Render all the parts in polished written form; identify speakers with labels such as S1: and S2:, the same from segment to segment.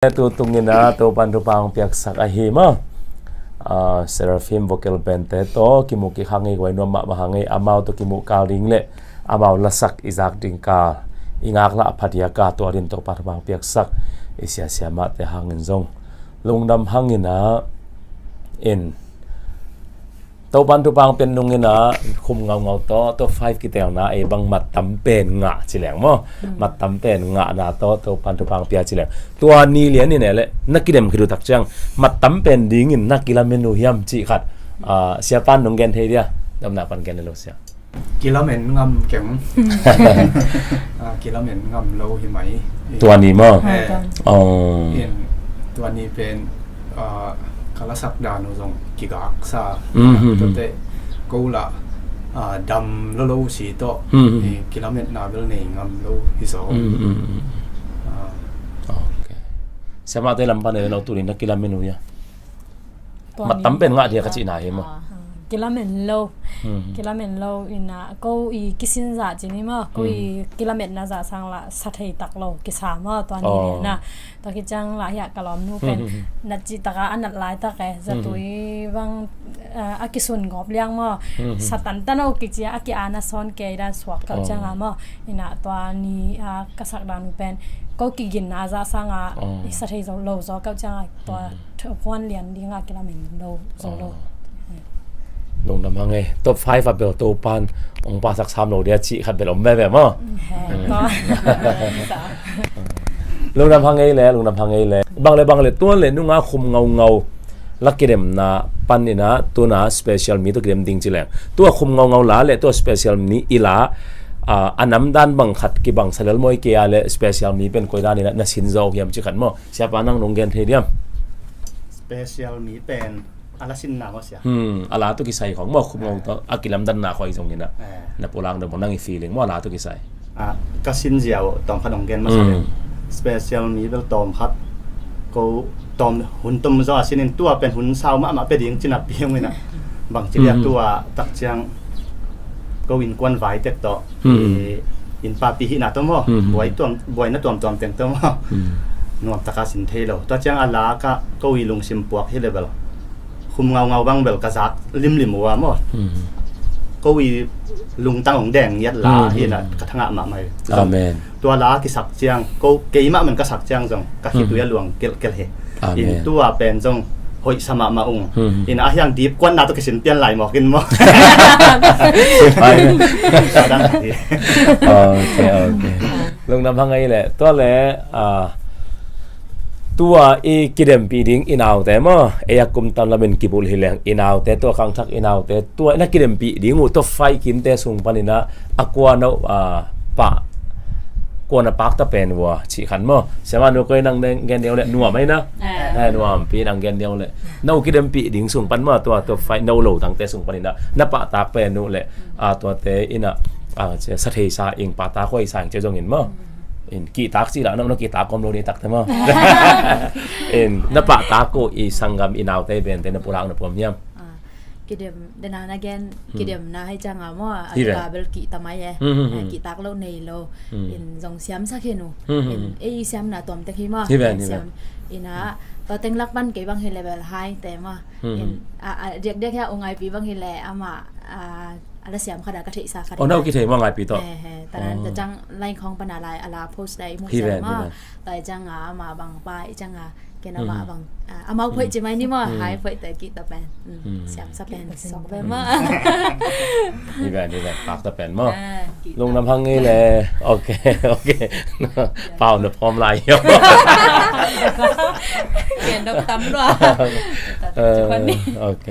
S1: Tu tungina tu pandupang piak sak ahima Seraphim vocal band te to kimuki hangi wai no ma hangi amau to kimu kaling le amau lasak izak ding ka ingak la phadia ka to rin to pandupang piak sak isia siama te hangin zong lungdam hangina in to pandupang pen nungina khum ngau to 5 kiteng na e bang mat tam pen nga chileng mo mat tam pen nga na to pandupang pia chileng tua ni lian ni ne le nakidem khiru tak chang mat tam pen ding in nakila menu hiam chi khat sia pan nong gen thei dia dam na pan gen lo sia
S2: kilomen ngam keng kilomen ngam lo hi mai
S1: ตัวนี้มั้งอ๋อ
S2: ตัวนี้เป็นคาราสักดานอุงกิกากซาตัวเตกูละดำโลสีโตกิโลเมตรนาเบลนี่งามโลฮิโซ
S1: โอเคสมาเตลัมปันเอเราตุลินนักกิโลเมตรนู่นมาตั้มเป็นงาเดียกจีน่าเห็นมั้ง
S3: กิโลเมตรโลอินะก็อีกิสินจ่าจีนี่มั้งก็อีกิโลเมตรน่าจะสร้างละสัตย์ตักโลกิสามตัวนี้เนี่ยนะตอนที่จังหลายอย่างกะล้อมนู่เป็นนัดจิตกะอันนัดหลายตะแกจะตุยบางอากิสุนกอบเลี้ยงมั้งสัตย์ตันเอากิจอากิอานาซอนเกยด้านสวกกับจังอ่ะมั้งอินะตัวนี้กษัตริย์ดานูเป็นก็กินน่าจะสร้างสัตย์โลซอกับจังตัวพวนเลียนดีงากิโลเมตรโล
S1: ลงน้ำพังไงตัวไฟฟ้าเบลตัวปันองค์ปาสัก3โลเดียจีขัดเบลอมแม่แบบมั้งลงน้ำพังไงเลยลงน้ำพังไงเลยบางเลยตัวเลยนุ่งอาคุมเงาลักกิเดมนะปันนี่นะตัวน่ะสเปเชียลมีตัวกิเดมดิ้งจีแรงตัวคุมเงาละเลยตัวสเปเชียลนี้อีละอันน้ำด้านบังขัดกี่บังเสลมวยเกียเลยสเปเชียลมีเป็นกวยด้านนี่นะสินโจยามจีขัดมั้งเสียปานั่งลงเกนเทียม
S2: สเปเชียลมีเป็นอาสินนาก็เสีย
S1: อาลาตุกิไซของมั่วคุมงตัวอากิลัมดันนาคอยตรงนี้นะนับโบราณเดิมนั่งอีฟีลิ่งมั่วอาลาตุกิไซ
S2: ก็สินเจียวตอมขนมเกนมาสิสเปเชียลมีเป็นตอมครับก็ตอมหุ่นตอมจะอาสินตัวเป็นหุ่นเศร้ามาเป็นยังจินับเพียงเลยนะบางทีเรียกตัวตักเชียงก็วินกวนไว้เต็กต่ออินปาปีหินาตัวมั่วบวยตัวบวยนั่นตัวเต็งตัวมั่วนวมตะกาสินเทโลตัวเชียงอาลาก็วิลงซิมปวกที่เลเวลคุมเงาบางเบลกระซักริมหัวมั้งก็วีลุงตั้งของแดงยัดลาเห็นอะกระทั่งมาใหม่ตัวลาที่สักเจียงก็เกี่ยมะมันก็สักเจียงจงก็คิดตัวยัดหลวงเกลเหอินตัวเป็นจงหอยสมามาองอินอาอย่างดีกว่านาตัวกินเปลี่ยนไหลหมอกินมั้ง
S1: โอเคลงน้ำพังไงแหละตัวแหละตัวกิเดมปีดิ้งอินเอาแต่มั้งกุมตันละเป็นกิบุลฮิเลงอินเอาแต่ตัวขังทักอินเอาแต่ตัวนักกิเดมปีดิ้งตัวไฟกินแต่ส่งปนินะกวนเอาปะกวนปักตะเป็นวัวฉีขันมั้งเสียมันเราเคยนั่งเกนเดียวเลยนัวไหมนะนัวปีนั่งเกนเดียวเลยนู่กิเดมปีดิ้งส่งปันมั้งตัวไฟนู่โหลตั้งแต่ส่งปนินะนับปะตากเป็นนู่เลยตัวเตอินะจะสะเทซาเองปะตาค่อยสั่งเจ้าจงเห็นมั้งกีตาร์สิละน้องกีตาร์กอมโลนี่ตักเถอะมั้งนับปะตาโกอีสังกัมอินเอาเตเป็นแต่นับปุรังนับผมเนี่ย
S3: กิเดมเดนานาเกนกิเดมนาให้จังอ่ะมั้งกาเบลกีตามายกีตาร์โลเนโลอินจงเสียมสักเฮนูอินเสียมน่ะตัวมันตะกี้มั้งเสียมอินะตัวเต็งลักบันเก็บบางเฮเลเบลไฮแต่มั้งอินเรียกแค่องไอปีบางเฮเลอามาอะไรเสียมขนาดกระถิ่นสาขา
S1: อ๋อน่าคิดเห็นว่าไงปีต่อ
S3: แต่นั้นจะจังไลน์ของปนาลายอาลาโพสต์ได้มุสลิมมาแต่จังมาบางป้ายจังแกน่ามาบางมาเผยจะไม่นี่มั้งหายเผยแต่กีตาร์แปนเสียมสแปนสองแปนมั้ง
S1: นี่แบบปากตะแปนมั้งลงน้ำพังนี่เลยโอเคเปล่าเนอะพร้อมลายเยอะ
S3: เปลี่ยนดอกตั้มด้วย
S1: โอเค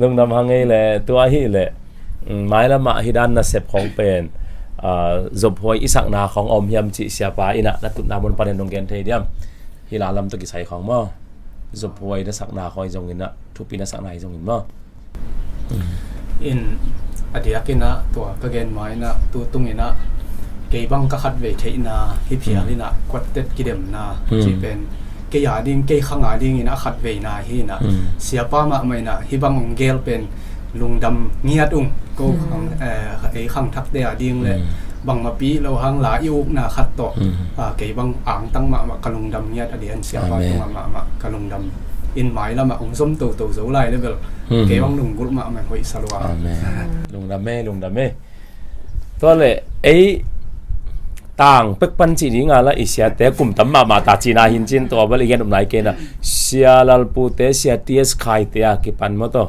S1: ลงน้ำพังนี่เลยตัวที่เลยไม้ละมาฮิดันน่ะเสพของเป็นจบหวยอิสักนาของอมยำจิเสียปาอินะนัตุนาบนประเด็นตรงเกนเทียมฮิลาลำตุกิใส่ของมั้งจบหวยนักสักนาคอยจงอินะทุกปีนักสักนาจงอินมั้ง
S2: อินอดีตกินะตัวกระเกนไม้นะตัวตุงอินะเกี่ยบังกขัดเวทีนะฮิเพียรินะกวดเต็ดกิเดมนะจีเป็นเกี่ยดิ้งเกี่ยข้างดิ้งอินะขัดเวนะฮินะเสียป้ามาไม่นะฮิบังเกลเป็นลุงดำเงียดก็ไอ้ข้างทักเดียดิ้งเลย
S4: บางมาปีเราหังหลายุกนาขัดต่อเกี่ยบางอ่างตั้งมากระลงดำเงียดอดีตเสียบ้านตั้งมากระลงดำอินหมายแล้วมาองส้มโตโตเสาไล่เลยเบลเกี่ยบางลุงกุลมาหอยสลวา
S1: ลุงดำเม่ตัวเลยไอ้ต่างเป็กปันจีนี่งานละอิเสียแต่กลุ่มตั้มมาตาจีน่าหินจินตัวบริเกณฑ์ไหนเกณฑ์เสียลปูเตเสียทีเอสขายเตียกิปันมาตัว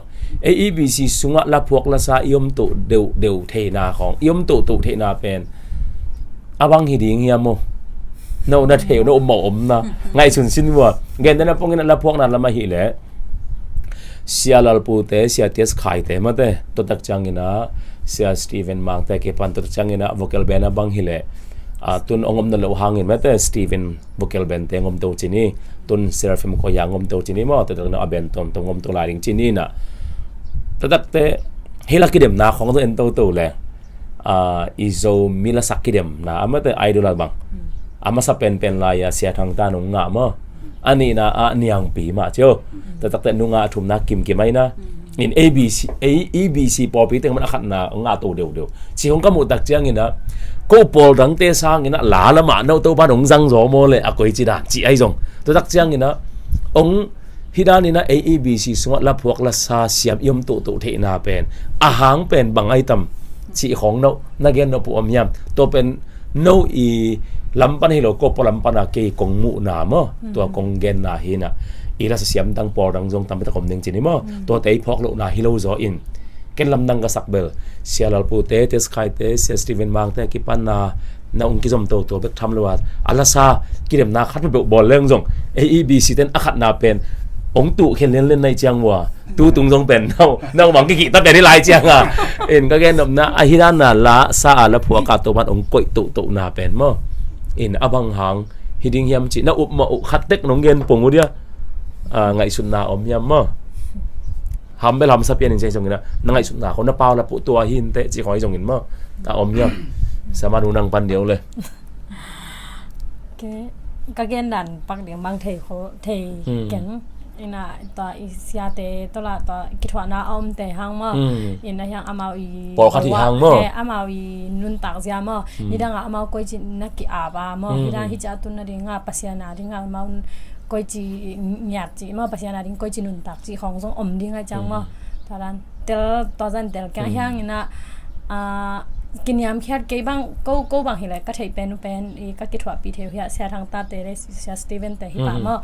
S1: AEBC สุงะละพวกละซายมตุเดวเทนาของยมตุเทนาเป็นอาบังหิดิงเฮียโมโนนาเทวโนหมอมนะไงสุนสินวัวเกณฑ์นั้นพวกนั้นละพวกนั้นละมาหิเลเสียลปูเตเสียทีเอสขายเตมาเตตัวตักจังกินะเสียสตีเวนมังเตกิปันตัวตักจังกินะวอเกลเบนบังหิเลตุนองมนั่นเราหางินมาเตสตีเวนวอเกลเบนเตงอมตัวจีนี่ตุนเซราฟิมก็ยังอมตัวจีนี่มั้งแต่ตัวนั้นอเบนตุนตัวอมตัวลายดิงจีนี่นะแต่เฮลักกิเดมนาของตัวเอ็นตัวเลยอิโซมิลาสักกิเดมนะอามาแต่ไอดอลบังอามาสับเป็นลายเสียทางตาหนุ่งงะมั้งอันนี้นะอันนี้ยังปีมาเจ้าแต่นุ่งงะทุ่มนักกิมไหมนะอิน AEBC พอปีเต็งมันขัดนะงะตัวเดียวชีของก็หมดตักเจียงอินะก็ปอลดังเตสางอินะหลาละมาเนาตัวบ้านองจังโจโมเลยอะก็อีจีน่ะจีไอจงตัวตักเจียงอินะองฮิดานี่นะ AEBC สงะละพวกละซาเสียมยมตุเทนาเป็นอาหางเป็นบางไอตัมจีของเนานักเรียนเนาปูอมยามตัวเป็นโนอีลำปันให้เราก็ปลำปันอาเกกงมุนามะตัวกงเกนนาฮินะอีละเสียมดังปอดังจงทำไปตะกมหนึ่งจีนี่มั้งตัวเตยพอกโลนาฮิโลโซอินเกนลำดังกษักเบลเสียลปูเตเตสไคเตเสียสตีเวนมังเตกิปันนาองค์กิจมตัวเบกทำเลยว่าอัลลาซากิเลมนาคัดไปบอลเรื่องจง AEBC เต้นอาคัดนาเป็นองตุเขียนเล่นในเจียงว่าตูตุงจงเป็นเราหวังกิตั้งแต่ที่ลายเจียงอ่ะเอ็นก็แค่นนะอาฮิดานาละซาละผัวกาตัวมันองกอยตุนาเป็นมั้งเอ็นอบังหางฮิดิงยามจีน่าอุบมาอุคัดเต็กน้องเงินปงอุเดียไงสุนนาอมยามมั้งทำไปทำสับเปลี่ยนจริงๆนะนั่งไงสุนนาคนน่าเปล่าละปุ๊ตัวหินเตะจีคอยจงเงินมั้งแต่อมยามสามารถดูนังปันเดียวเลย
S3: ก็เกณฑ์ดันปักเดียงบางเทเขาเทเก่งอินะตัวอิสยาเตตัวละตัวกิจวัตรนาอมเตหังมั้งอินะยังอามาอี
S1: ปอขัดที่หังมั้ง
S3: อามาอีนุนตักเสียมั้งฮิดังอามาก้อยจีนักกีอาบามั้งฮิดังฮิจาตุนนาดิงาปัสยานาดิงามาก้อยจีหยาดจีมั้งปัสยานาดิงก้อยจีนุนตักจีของทรงอมดิงาจังมั้งตอนนั้นเตลตอนนั้นเตลแกยังอินะกินยามแค่เก็บบางก็บางทีเลยก็ใช้เป็นอีก็คิดว่าปีเทียวเสียทางตาเตะเสียสตีเวนแต่ฮิปามา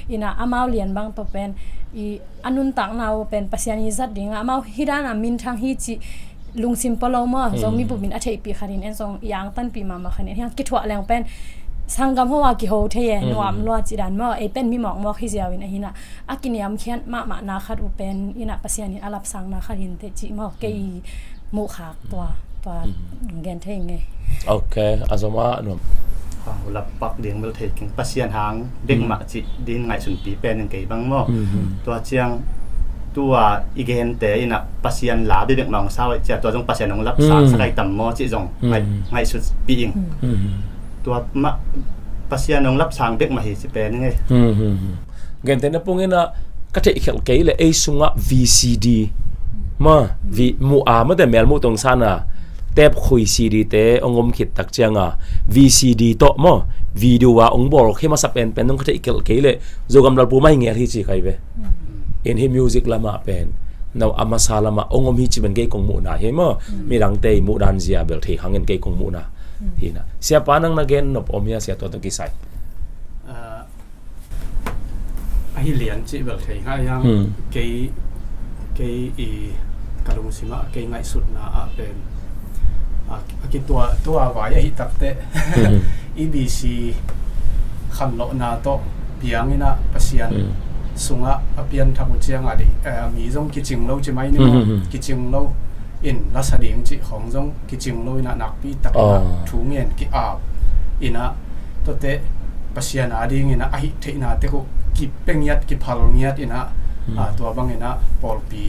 S3: อีน่ะอามาเรียนบางตัวเป็นอีอนุนตักนาวเป็นปัสยานิจัดดิ่งอามาฮิดานามินทางฮิจิลุงซิมเปิลมาทรงมีบุมินอาเทปีคารินเอ็นทรงยางตั้นปีมาคันนี้คิดว่าแรงเป็นสังกัมหัวกิโฮเทียนวามลัวจิดันมาเป็นมีหมอกฮิเซียวินฮินะอากินยามแค่มานาคัดอุเป็นอีน่ะปัสยานิอาลับสังนาคารินเตจิมาเกยมุขากตัวเกณฑ์เท่งไง
S1: โอเคอาสมาหนุ่ม
S2: หลับปักเดียงเบลเทกิงปัสยานหางเด็กมาจิดินไงสุนปีเป็นยังไงบ้างมั้งตัวเชียงตัวอีเกนเตยน่ะปัสยานหลาเด็กมองเศร้าจะตัวจงปัสยานของรับสารสกายต่ำมอจิจงไงสุดปีอิงตัวมะปัสยานของรับสารเด็กมาเหตุเป็นยังไง
S1: เกณฑ์เตนะพวกนี้นะก็จะอีกเขลเกยเลยไอซุงะ VCDมาวิมูอามาแต่เมลมูตรงซานะเต็บคุย CD เตองมขิดตักเจียงอ่ะ VCD โตมาวิดีโอว่าองบอกให้มาสับเป็นต้องเขาจะอีกเกยเลยโจกำลังปูไม่เงี้ยที่จีใครเว้ยเอ็นให้มิวสิกละมาเป็นเราอามาซาละมาองมฮิจิเป็นเกยกงมูนะเห็นมั้ยมีดังเตยมูดันเซียเบลเทขังเงินเกยกงมูนะที่นะเสียปานังนักเงินนบอมยาเสียตัวตะกี้ใส่
S4: ไอเหรียญจีเบลเทง่ายยังเกยอีกาลุงสิมาเกยง่ายสุดนะเป็นกิตัวไว้ไอตักเตEBC ขันโลนาโตเปียงนี่นะปัสยานสุงะเปียนทักอุเจียงอะไรมีจงกิจิงโลจะไหมนี่มั้งกิจิงโลอินรัศดีงจิของจงกิจิงโลนะนักปีตักนะถูเงียนกิอาบอินะตัวเตปัสยานอะไรเงี้ยนะไอเทน่าเตก็กิเป็งยัดกิพาลเงียดอินะตัวบางเงี้ยนะปอลปี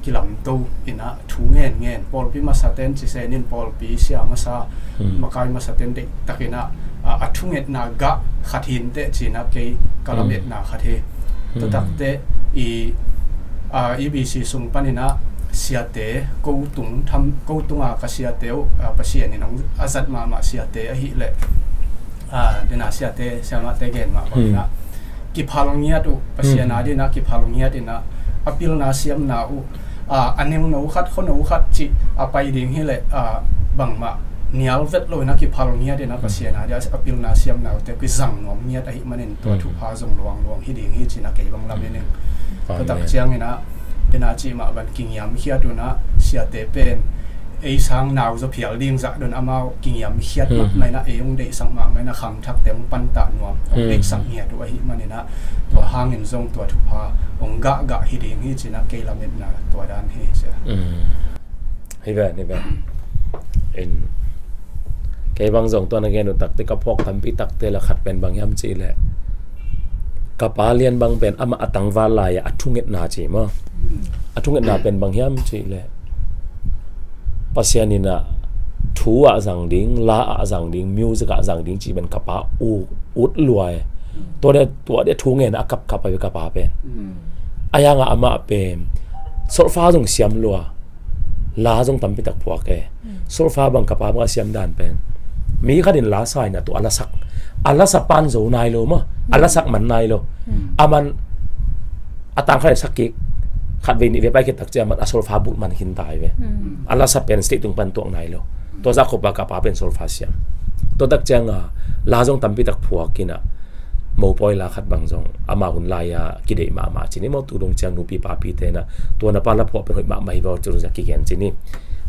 S4: กิลำโตอินะถูเงี้ยปอลปีมาสเตนจิเซนินปอลปีเสียมาซามาคายมาสเตนเด็กตักอินะทุ่งเอ็ดนากะขัดหินเตจีนักเกยกะลำเอ็ดนาขัดเฮตัวตักเตEBC สุงปันอินะ siate ko tunga ka siateu pasien ni nang azat ma siate a hi le dena siate sama te gen ma na ki phalongia tu pasien na dina ki phalongia dina apil na siam na u anem no khat khon no khat chi apai ding hi le bang ma nial vet lo na ki phalongia dina pasien na dia apil na siam na te ki zang nom nia ta hi manen to thu pha zong luang hi ding hi chi na ke bang lam ne to tak chiang ina dena chi ma ban king yam hiat tu na siate pen ei sang naw zo phial ding za don amao king yam hiat ma mai na eung de sang ma mai na kham thak tem pan ta nuam de sang hiat tu hi manina to hangin zong to thu pha ong ga hi ding hi chi na ke lamet na to dan hi se
S1: hi ve ni ve in ke bang zong to na gen tak te ka phok tam pi tak te la khat pen bang yam chi le kapalian bang pen ama atang wala ya athunget na chi ma athunget na pen bang yam chi le pasianina thua zang ding la a zang ding music a zang ding chi ben kapa ut luai to de thungen a kap kap pa kapa pen ayanga ama pen sorfa jong siam lua la jong tam pi tak phuak e sorfa bang kapa ma siam dan pen mi khadin la sai na to ala sa pan zo nai lo ma ala sak man nai lo aman atang khai sakik khat ve ni ve pai ke tak che man asol fa bu man hin tai ve ala sa pen state tung pan tok nai lo to za khopa ka pa pen sol fa siam to tak changa la jong tam pi tak phua kina mo poi la khat bang jong ama hun la ya ki dei ma chini mo tu dong chang nu pi pa pi te na to na pa la pho pe hoi ma mai bo chu ja ki gen chini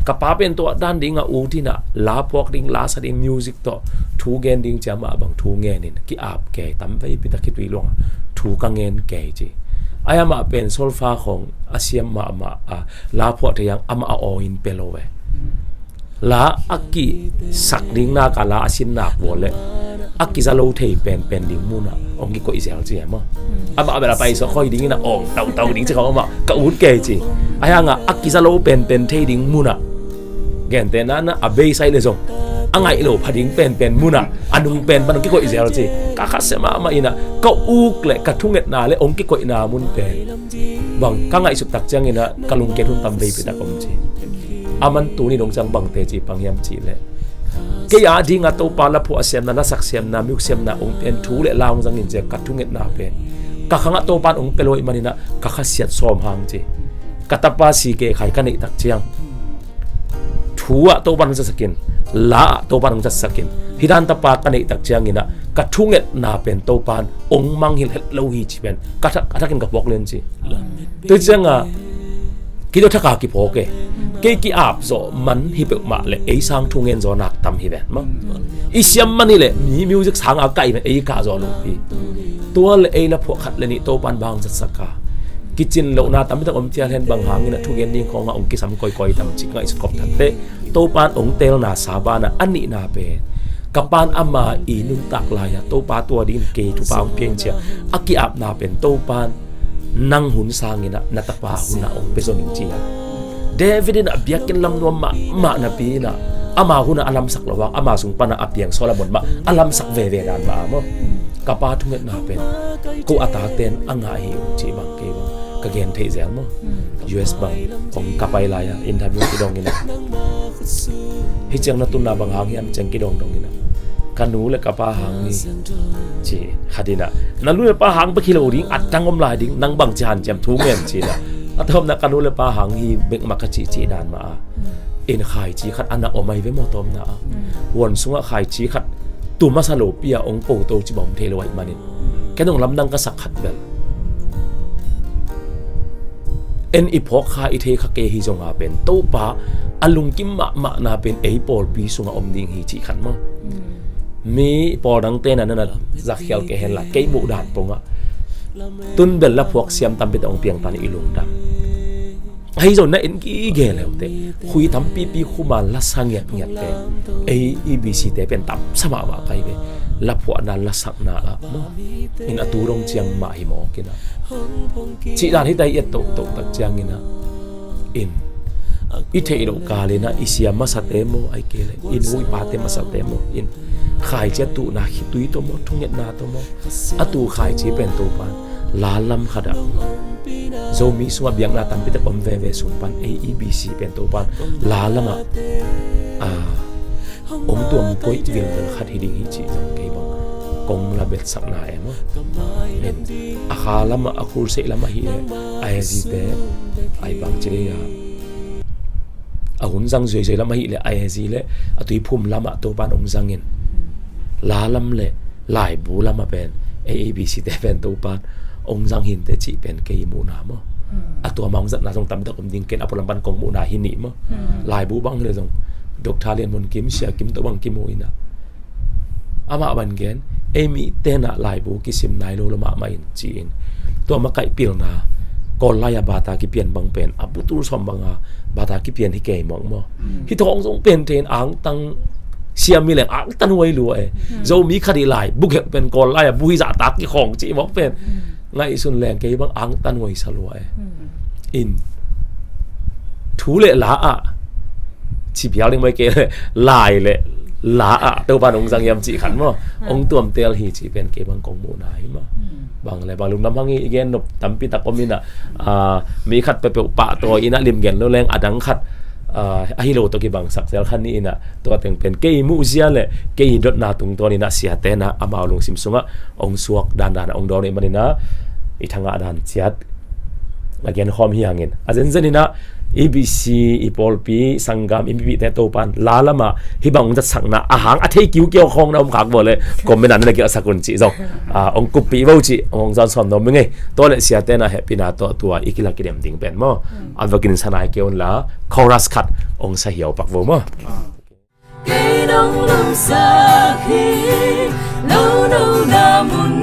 S1: kapa pen to dan dinga u tina la pok ding la sa ding music to thu gen ding chama bang thu nge ni ki ap ke tam vai pi ta ki tui long thu ka ngen ke chi ayama pen solfa khong asiam ma la pho te yang ama o in pelowe la aki sak ding na ka la asin na bole aki za lo thei pen ding mu na ong ki ko isel chi ma ama abela pai so khoi ding na ong tau ding che ko ma ka ut ke chi ayanga aki za lo pen thei ding mu na gen te na abe sai le zong angai lo phading pen muna anung pen ban ki ko isel chi ka kha sema ma ina ka uk le ka thunget na le ong ki ko ina mun pen bang ka ngai suk tak chang ina kalung ke thun tam dei pi ta kom chi aman tu ni dong chang bang te chi pangyam chi le ke ya dinga to pa la phu asem na sak sem na myuk sem na ong pen thu le laung jang in je ka thunget na pen ka khanga to pan ong peloi manina ka kha siat som hang chi katapa si ke khai ka nei tak chiang thua to ban sa sakin la to ban sa sakin hidan ta pa ka nei tak chiang ina ka thunget na pen to pan ong mang hil het lo hi chi pen ka thakin ka bok len chi to changa ki do thaka ki phoke ke ap zo man hi pe ma le ei sang thungen zo nak tam hi ben ma i siam mani le mi music sang a kai me ei ka zo lo pi to le ei la pho khat le ni to pan bang sa saka kitchen lo na tam ta om tia hen bang hang ina thugen ding khong ong ki sam koi tam chik ngai skop that te to pan ong tel na sa ba na ani na pe kapan ama inun tak la ya to pa to din ke tu pa ong pieng chia aki ap na pen to pan nang hun sang ina na ta pa hun na ong peso ning chia David na biakin lam no ma na pi na ama hun alam sak lawang ama sung pa na apiang Solomon ma alam sak ve dan ma mo kapa thunget na pen ko ata ten anga hi chi bang ke ka gen thei zel mo US bang ong kapai la ya interview ki dong ina hi chang na tun na bang hang yam chang ki dong ina kanu le kapa hang ni chi hadina na lu le pa hang ba kilo ring at tangom la ding nang bang chan jam thu ngen chi na atom na kanu le pa hang hi bek ma ka chi dan ma in khai chi khat ana o mai ve mo tom na won sunga khai chi khat tu ma sa lo pia ong po to chi bom the lo wai manin kenong lam nang ka sak khat bel en ipok kha i the kha ke hi zonga pen to pa alung kim ma na pen ei pol pi sunga om ding hi chi khan ma mi por dang te na na zakhel ke hela ke bu dan ponga tun bel la phok siam tam bit ong piang tan ilung dam hay rồi na in ki ge le te khui tam pi khuma la sang yat te ei ebc te pen tam sama ma kai be la phu na la sak na mo in aturong chiang ma hi mo kina chi dan hi dai et to tak chiang ina in i the ro ka le na isia ma sa te mo ai ke le in ui pa te ma sa te mo in khai che tu na hi tui to mo thung yat na to mo atu khai chi pen to pan la lam khada zomi sunga biang na tampi ta pom ve sumpan AEBC pen to pan la lama ong tuam poi vil khat hiding hi chi jong ke bang kong la bet sak na em nen akhalama akur se lama hi ai ji te ai bang chile ya ahun jang zoi zoi lama hi le ai ji le atui phum lama to pan ong jangin la lam le lai bu lama pen AABC te pen to pan ong jang hin te chi pen ke mu na mo atua mong zat na jong tam ta kum ding ken apulam ban kong mu na hi ni mo lai bu bang le jong dok thalian mon kim sia kim to bang kim mo ina ama ban gen emi tena lai bu ki sim nai lo lama ma in chi in to ma kai pil na kol la ya bata ki pian bang pen aputur som banga bata ki pian hi ke mong mo hi thong jong pen ten ang tang siam mi leng ang tan wai lu e zo mi khadi lai bu ke pen kol la ya bu hi za tak ki khong chi mo pen ngai sun leng ke bang ang tan wai sa lu e in thu le la a chi biao ling mai ke lai le la a to ban ong jang yam chi khan mo ong tuam tel hi chi pen ke bang kong mu na hi ma bang le bang lum nam hangi again nop tampi ta komina mi khat pe pe pa to ina lim gen lo leng adang khat hi lo to ki bang sak sel khan ni ina to teng pen ke mu zia le ke dot na tung to ni na sia te na ama long sim sunga ong suak dan dan ong do ni manina i thanga dan chiat again hom hi hangin azen zenina ABC ipolpi sangam impi te to pan lalama hibang ja sakna ahang athei kiu kiu khong na om khak bole komen an na ki asakun chi jong ong kupi bo chi ong jan som no menge to le sia te na happy na to tua ikila ki dem ding pen mo anwakin sanai ke on la chorus khat ong sa hiao pak bo mo
S5: ke dong lum sa khi lâu lâu na mun